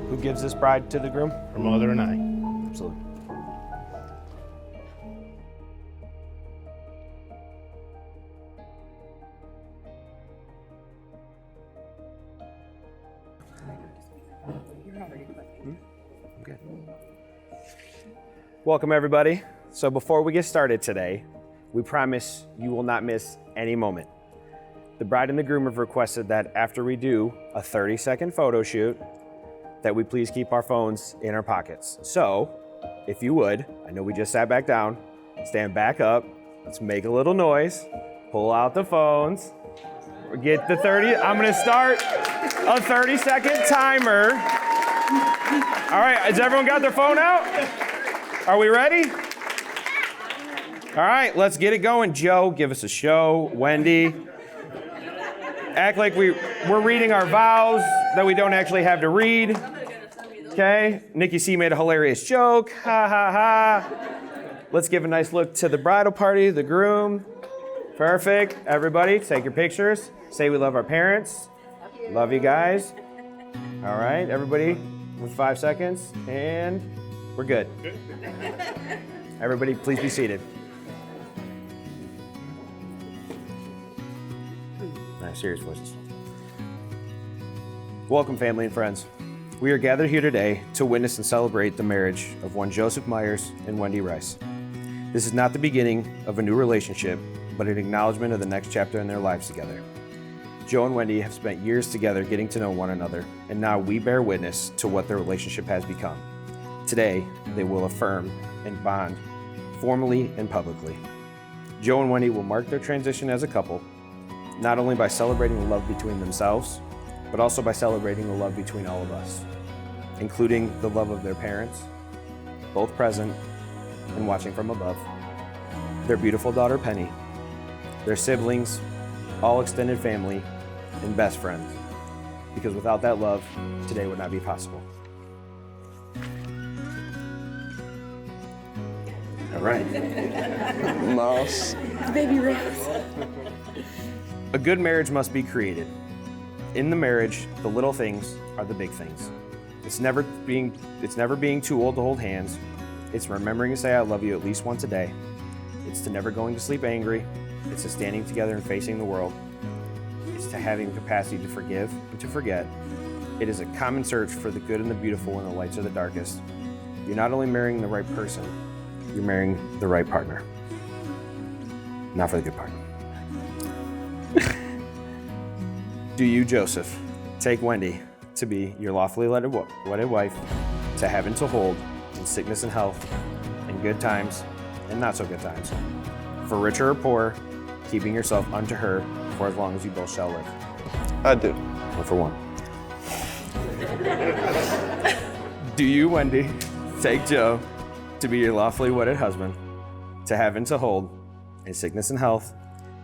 Who gives this bride to the groom? Her mother and I. Absolutely. Okay. Welcome, everybody. So before we get started today, we promise you will not miss any moment. The bride and the groom have requested that after we do a 30-second photo shoot, that we please keep our phones in our pockets. So, if you would, I know we just sat back down, stand back up, let's make a little noise, pull out the phones, get the 30, I'm gonna start a 30-second timer. All right, has everyone got their phone out? Are we ready? All right, let's get it going. Joe, give us a show. Wendy, act like we're reading our vows that we don't actually have to read. Okay, Nikki C made a hilarious joke. Ha ha ha. Let's give a nice look to the bridal party, the groom. Perfect. Everybody, take your pictures. Say we love our parents. Love you guys. All right, everybody, with 5 seconds, and we're good. Everybody, please be seated. Nice, serious voices. Welcome, family and friends. We are gathered here today to witness and celebrate the marriage of one Joseph Myers and Wendy Rice. This is not the beginning of a new relationship, but an acknowledgement of the next chapter in their lives together. Joe and Wendy have spent years together getting to know one another, and now we bear witness to what their relationship has become. Today, they will affirm and bond formally and publicly. Joe and Wendy will mark their transition as a couple, not only by celebrating the love between themselves, but also by celebrating the love between all of us, including the love of their parents, both present and watching from above, their beautiful daughter Penny, their siblings, all extended family, and best friends, because without that love, today would not be possible. All right. Mouse. Baby Rose. A good marriage must be created. In the marriage, the little things are the big things. It's never being too old to hold hands. It's remembering to say I love you at least once a day. It's to never going to sleep angry. It's to standing together and facing the world. It's to having the capacity to forgive and to forget. It is a common search for the good and the beautiful when the lights are the darkest. You're not only marrying the right person, you're marrying the right partner. Not for the good part. Do you, Joseph, take Wendy to be your lawfully wedded wife, to have and to hold in sickness and health, in good times and not so good times, for richer or poor, keeping yourself unto her for as long as you both shall live? I do. One for one. Do you, Wendy, take Joe to be your lawfully wedded husband, to have and to hold in sickness and health,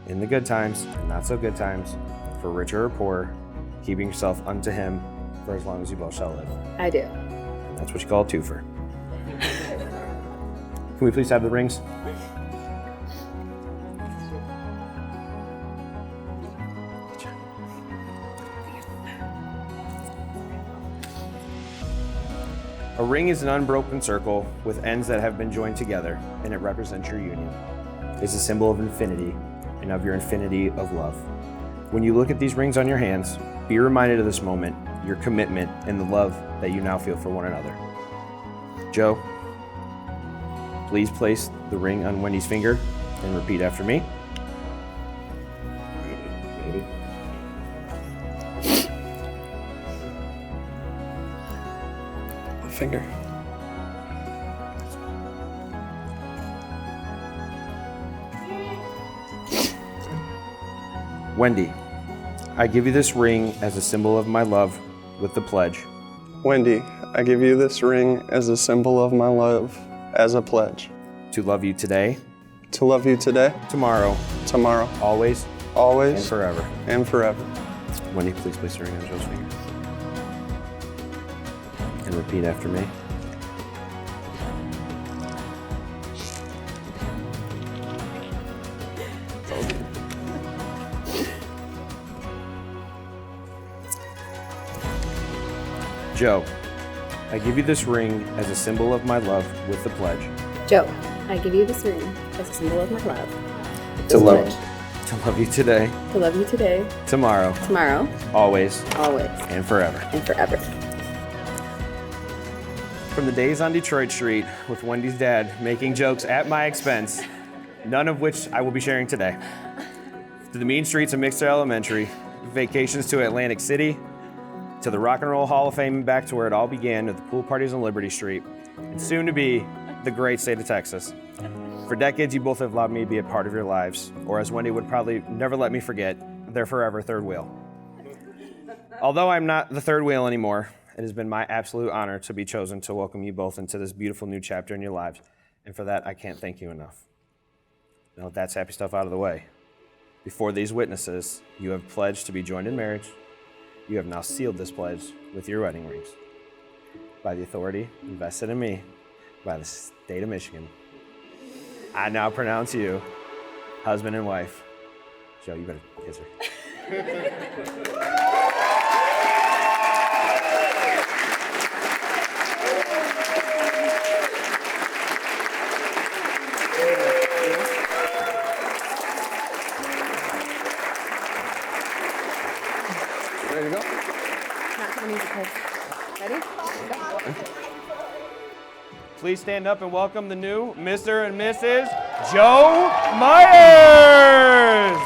in the good times and not so good times, for richer or poor, keeping yourself unto him for as long as you both shall live? I do. That's what you call a twofer. Can we please have the rings? A ring is an unbroken circle with ends that have been joined together, and it represents your union. It's a symbol of infinity and of your infinity of love. When you look at these rings on your hands, be reminded of this moment, your commitment, and the love that you now feel for one another. Joe, please place the ring on Wendy's finger and repeat after me. Finger. Wendy, I give you this ring as a symbol of my love with the pledge. Wendy, I give you this ring as a symbol of my love, as a pledge. To love you today, To love you today, tomorrow, tomorrow, always, always, and forever. and forever. Wendy, please place the ring on Joe's finger. And repeat after me. Joe, I give you this ring as a symbol of my love with the pledge. Joe, I give you this ring as a symbol of my love. To love. To love you today, To love you today, tomorrow, tomorrow, always, always, and forever. and forever. From the days on Detroit Street with Wendy's dad making jokes at my expense, none of which I will be sharing today, to the mean streets of Mixter Elementary, vacations to Atlantic City, to the Rock and Roll Hall of Fame and back to where it all began at the pool parties on Liberty Street, and soon to be the great state of Texas. For decades, you both have allowed me to be a part of your lives, or as Wendy would probably never let me forget, their forever third wheel. Although I'm not the third wheel anymore, it has been my absolute honor to be chosen to welcome you both into this beautiful new chapter in your lives, and for that, I can't thank you enough. Now, with that happy stuff out of the way, before these witnesses, you have pledged to be joined in marriage. You have now sealed this pledge with your wedding rings. By the authority invested in me by the state of Michigan, I now pronounce you husband and wife. Joe, you better kiss her. Ready to go? Not to the music, kids. Ready? Please stand up and welcome the new Mr. and Mrs. Joe Myers.